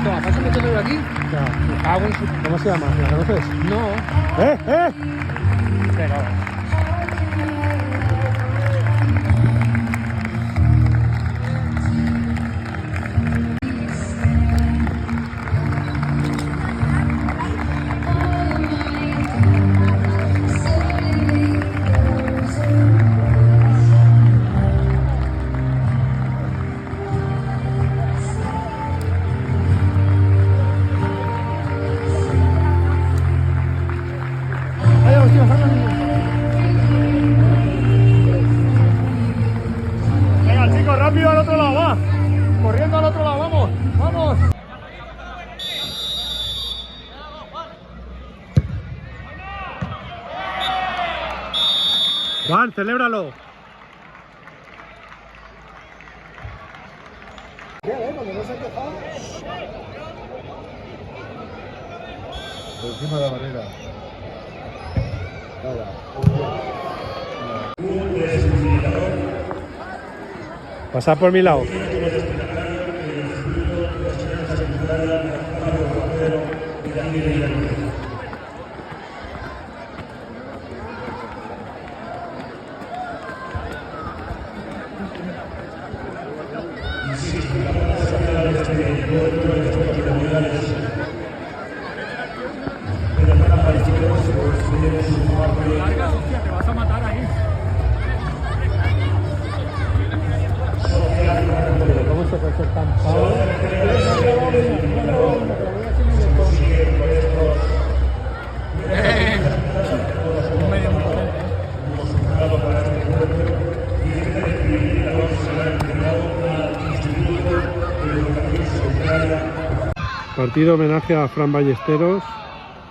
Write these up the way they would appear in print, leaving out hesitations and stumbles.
¿Te la paso metiéndolo aquí? Me cago en su... ¿Cómo se llama? ¿La conoces? No. Pero... Venga, chicos, rápido al otro lado, va. Corriendo al otro lado, vamos, vamos. Juan, celébralo. Cuando no se ha quejado. Por encima de la barrera. Nada. Pasad por mi lado. Te vas a matar ahí. ¿Cómo se puede ser tan pavo? Partido homenaje a Fran Ballesteros,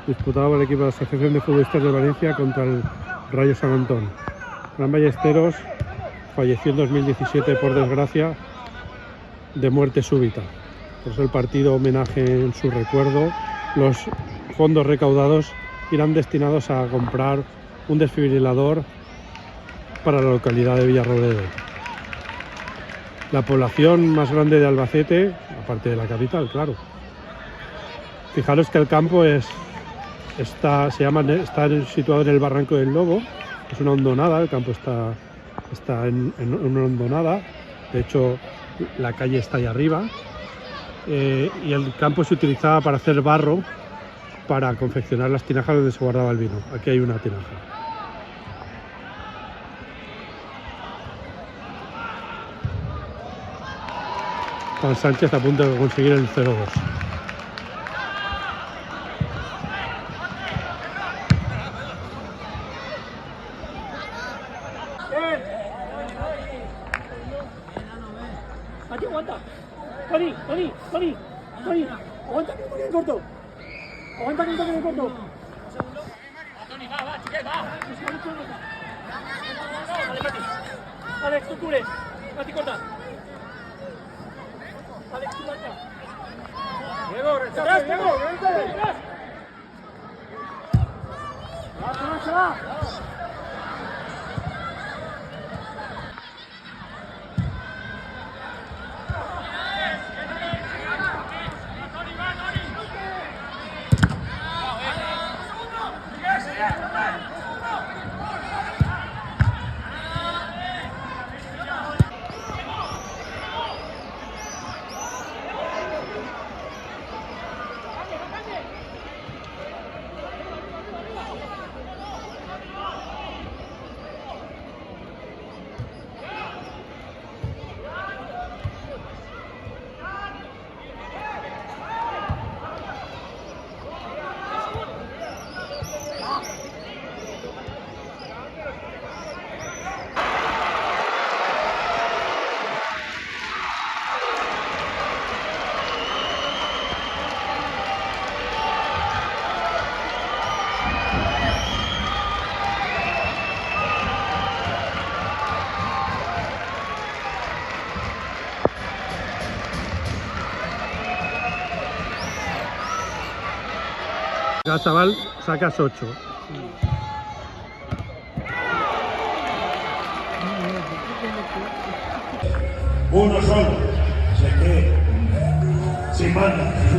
disputado por el equipo de la Asociación de Futbolistas de Valencia contra el Rayo San Antón. Fran Ballesteros falleció en 2017 por desgracia de muerte súbita. Por eso el partido homenaje en su recuerdo. Los fondos recaudados irán destinados a comprar un desfibrilador para la localidad de Villarrobledo. La población más grande de Albacete, aparte de la capital, claro. Fijaros que el campo está situado en el Barranco del Lobo, es una hondonada, el campo está en una hondonada, de hecho la calle está ahí arriba, y el campo se utilizaba para hacer barro para confeccionar las tinajas donde se guardaba el vino. Aquí hay una tinaja. Juan Sánchez a punto de conseguir el 0-2. Aquí aguanta. Tony, aguanta que un toque corto. Aguanta que un toque corto. Tony, va, chiquet, va. Vale, Mati. Alex, tú cubres. Mati, corta. Alex, tú marca. Diego, rechaza, Diego, vente. Va. Chaval, sacas 8. Uno solo, sé que sin banda.